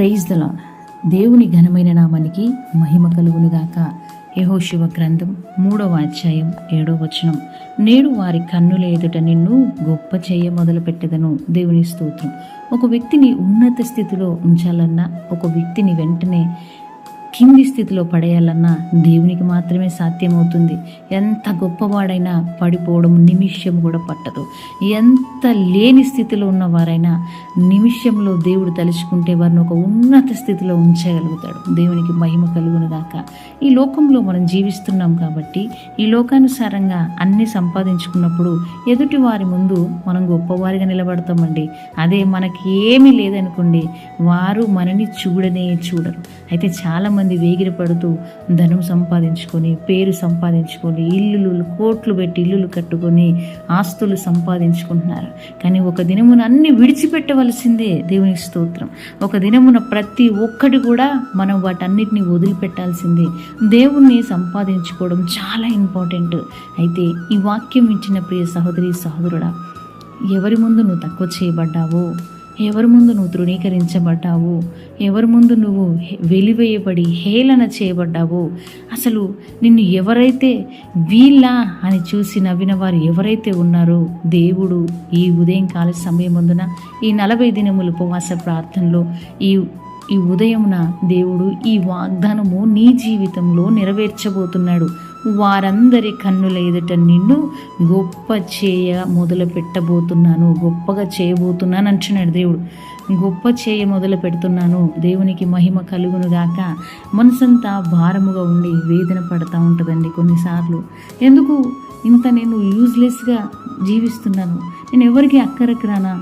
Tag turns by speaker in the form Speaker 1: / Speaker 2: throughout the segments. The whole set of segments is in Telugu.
Speaker 1: Praise the lord. దేవుని ఘనమైన నామానికి మహిమ కలుగునుగాక. యెహోషువ గ్రంథం 3వ అధ్యాయం 7వ వచనం. నేడు వారి కన్నుల ఎదుట నిన్ను గొప్ప చేయ మొదలుపెట్టెదను. దేవుని స్తోత్రం. ఒక వ్యక్తిని ఉన్నత స్థితిలో ఉంచాలన్నా, ఒక వ్యక్తిని వెంటనే కింది స్థితిలో పడేయాలన్నా దేవునికి మాత్రమే సాధ్యమవుతుంది. ఎంత గొప్పవాడైనా పడిపోవడం నిమిషం కూడా పట్టదు. ఎంత లేని స్థితిలో ఉన్నవారైనా నిమిషంలో దేవుడు తలుచుకుంటే వారిని ఒక ఉన్నత స్థితిలో ఉంచగలుగుతాడు. దేవునికి మహిమ కలుగునుగాక. ఈ లోకంలో మనం జీవిస్తున్నాం కాబట్టి ఈ లోకానుసారంగా అన్ని సంపాదించుకున్నప్పుడు ఎదుటి వారి ముందు మనం గొప్పవారిగా నిలబడతామండి. అదే మనకి ఏమీ లేదనుకోండి, వారు మనని చూడనే చూడరు. అయితే చాలామంది వేగిరపడుతూ ధనం సంపాదించుకొని, పేరు సంపాదించుకొని, ఇల్లులు కోట్లు పెట్టి ఇల్లులు కట్టుకొని ఆస్తులు సంపాదించుకుంటున్నారు. కానీ ఒక దినమున అన్ని విడిచిపెట్టవలసిందే. దేవునికి స్తోత్రం. ఒక దినమున ప్రతి ఒక్కటి కూడా మనం వాటన్నిటిని వదిలిపెట్టాల్సిందే. దేవుణ్ణి సంపాదించుకోవడం చాలా ఇంపార్టెంట్. అయితే ఈ వాక్యం ఇచ్చిన ప్రియ సహోదరి సహోదరుడా, ఎవరి ముందు నువ్వు తక్కువ చేయబడ్డావో, ఎవరి ముందు నువ్వు తృణీకరించబడ్డావో, ఎవరి ముందు నువ్వు వెలివేయబడి హేళన చేయబడ్డావో, అసలు నిన్ను ఎవరైతే వీళ్ళ అని చూసి నవ్విన వారు ఎవరైతే ఉన్నారో, దేవుడు ఈ ఉదయంకాల సమయమందున ఈ 40 దినముల ఉపవాస ప్రార్థనలో ఈ ఉదయమున దేవుడు ఈ వాగ్దానము నీ జీవితంలో నెరవేర్చబోతున్నాడు. వారందరి కన్నుల ఎదుట నిన్ను గొప్ప చేయ మొదలు పెట్టబోతున్నాను, గొప్పగా చేయబోతున్నాను అంటున్నాడు దేవుడు. గొప్ప చేయ మొదలు పెడుతున్నాను. దేవునికి మహిమ కలుగునుగాక. మనసంతా భారముగా ఉండి వేదన పడతా ఉంటుందండి కొన్నిసార్లు. ఎందుకు ఇంత నేను యూజ్లెస్గా జీవిస్తున్నాను, నేను ఎవరికి అక్కరకు రానా,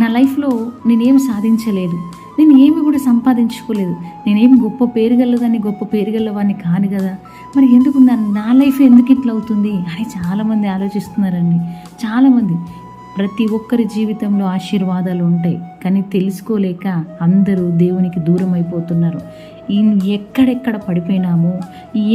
Speaker 1: నా లైఫ్లో నేనేం సాధించలేదు, నేను ఏమి కూడా సంపాదించుకోలేదు, నేనేమి గొప్ప పేరు గలదాన్ని, గొప్ప పేరు గలవాడిని కాను కదా, మరి ఎందుకు నా లైఫ్ ఎందుకు ఇట్లా అవుతుంది అని చాలామంది ఆలోచిస్తున్నారండి. చాలామంది ప్రతి ఒక్కరి జీవితంలో ఆశీర్వాదాలు ఉంటాయి, కానీ తెలుసుకోలేక అందరూ దేవునికి దూరం అయిపోతున్నారు. ఎక్కడెక్కడ పడిపోయినామో,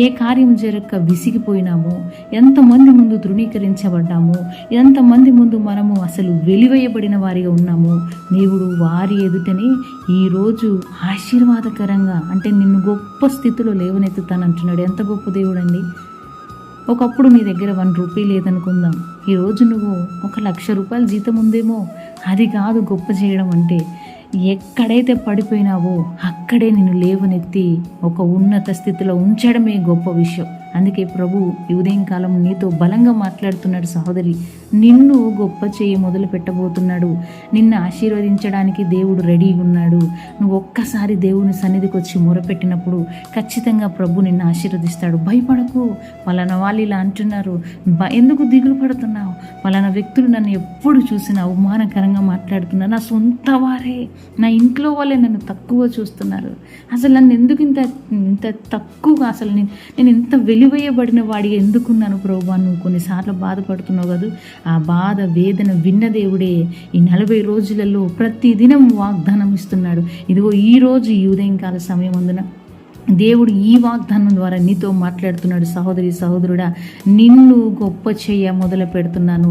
Speaker 1: ఏ కార్యం జరగక విసిగిపోయినామో, ఎంతమంది ముందు తృణీకరించబడ్డామో, ఎంతమంది ముందు మనము అసలు వెలివేయబడిన వారిగా ఉన్నామో, దేవుడు వారి ఎదుటనే ఈరోజు ఆశీర్వాదకరంగా, అంటే నిన్ను గొప్ప స్థితిలో లేవనెత్తుతానంటున్నాడు. ఎంత గొప్ప దేవుడు అండి. ఒకప్పుడు నీ దగ్గర 1 రూపాయి లేదనుకుందాం, ఈరోజు నువ్వు 1,00,000 రూపాయల జీతం ఉందేమో. అది కాదు గొప్ప చేయడం అంటే. ఎక్కడైతే పడిపోయినావో అక్కడే నిన్ను లేవనెత్తి ఒక ఉన్నత స్థితిలో ఉంచడమే గొప్ప విషయం. అందుకే ప్రభు ఈ ఉదయంకాలం నీతో బలంగా మాట్లాడుతున్నాడు. సహోదరి, నిన్ను గొప్ప చేయ మొదలు పెట్టబోతున్నాడు. నిన్ను ఆశీర్వదించడానికి దేవుడు రెడీగా ఉన్నాడు. నువ్వు ఒక్కసారి దేవుని సన్నిధికి వచ్చి మొరపెట్టినప్పుడు ఖచ్చితంగా ప్రభు నిన్ను ఆశీర్వదిస్తాడు. భయపడకు. పలానా వాళ్ళు ఇలా అంటున్నారు, ఎందుకు దిగులు పడుతున్నావు, పలానా వ్యక్తులు నన్ను ఎప్పుడు చూసినా అవమానకరంగా మాట్లాడుతున్నారు, నా సొంత వారే, నా ఇంట్లో వాళ్ళే నన్ను తక్కువ చూస్తున్నారు, అసలు నన్ను ఎందుకు ఇంత తక్కువగా, అసలు నేను ఇంత వెలివేయబడిన వాడిగా ఎందుకున్నాను ప్రభువా, నువ్వు కొన్నిసార్లు బాధపడుతున్నావు కదా. ఆ బాధ వేదన విన్న దేవుడే ఈ 40 రోజులలో ప్రతిదినం వాగ్దానం ఇస్తున్నాడు. ఇదిగో ఈరోజు ఈ ఉదయంకాల సమయం అందున దేవుడు ఈ వాగ్దానం ద్వారా నీతో మాట్లాడుతున్నాడు. సహోదరి సహోదరుడా, నిన్ను గొప్ప చేయ మొదలు పెడుతున్నాను.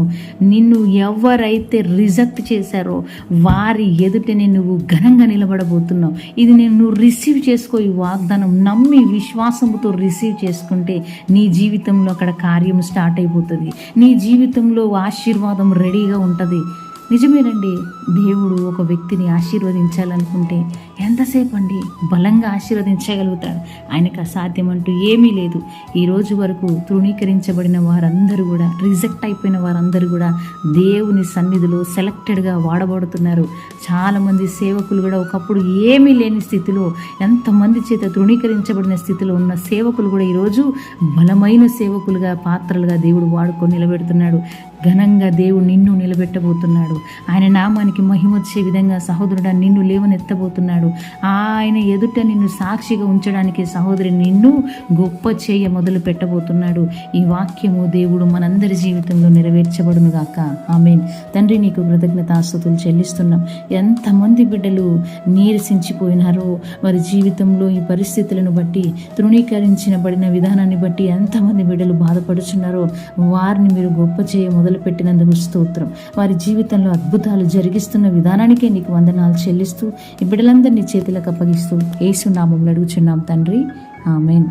Speaker 1: నిన్ను ఎవరైతే రిజెక్ట్ చేశారో వారి ఎదుటనే నువ్వు ఘనంగా నిలబడబోతున్నావు. ఇది నువ్వు రిసీవ్ చేసుకో. ఈ వాగ్దానం నమ్మి విశ్వాసంతో రిసీవ్ చేసుకుంటే నీ జీవితంలో అక్కడ కార్యం స్టార్ట్ అయిపోతుంది. నీ జీవితంలో ఆశీర్వాదం రెడీగా ఉంటుంది. నిజమేనండి, దేవుడు ఒక వ్యక్తిని ఆశీర్వదించాలనుకుంటే ఎంతసేపు అండి బలంగా ఆశీర్వదించగలుగుతాడు. ఆయనకు అసాధ్యం అంటూ ఏమీ లేదు. ఈ రోజు వరకు తృణీకరించబడిన వారందరూ కూడా, రిజెక్ట్ అయిపోయిన వారందరూ కూడా దేవుని సన్నిధిలో సెలెక్టెడ్గా వాడబడుతున్నారు. చాలామంది సేవకులు కూడా ఒకప్పుడు ఏమీ లేని స్థితిలో, ఎంతమంది చేత తృణీకరించబడిన స్థితిలో ఉన్న సేవకులు కూడా ఈరోజు బలమైన సేవకులుగా, పాత్రలుగా దేవుడు వాడుకొని నిలబెడుతున్నాడు. ఘనంగా దేవుడు నిన్ను నిలబెట్టబోతున్నాడు. ఆయన నామానికి మహిమ వచ్చే విధంగా సహోదరుడా నిన్ను లేవనెత్తబోతున్నాడు. ఆయన ఎదుట నిన్ను సాక్షిగా ఉంచడానికి సహోదరి నిన్ను గొప్ప చేయ మొదలు పెట్టబోతున్నాడు. ఈ వాక్యము దేవుడు మనందరి జీవితంలో నెరవేర్చబడునుగాక. ఆమేన్. తండ్రి, నీకు కృతజ్ఞతాస్తుతులు చెల్లిస్తున్నాం. ఎంతమంది బిడ్డలు నీరసించిపోయినారో, వారి జీవితంలో ఈ పరిస్థితులను బట్టి, తృణీకరించబడిన విధానాన్ని బట్టి ఎంతమంది బిడ్డలు బాధపడుచున్నారో వారిని మీరు గొప్ప చేయ మొదలుపెట్టినందుకు స్తోత్రం. వారి జీవితంలో అద్భుతాలు జరిగిస్తున్న విధానానికే నీకు వందనాలు చెల్లిస్తూ ఈ బిడ్డలందరినీ చేతులకు అప్పగిస్తూ యేసు నామములో అడుగుచున్నాం తండ్రి, ఆమేన్.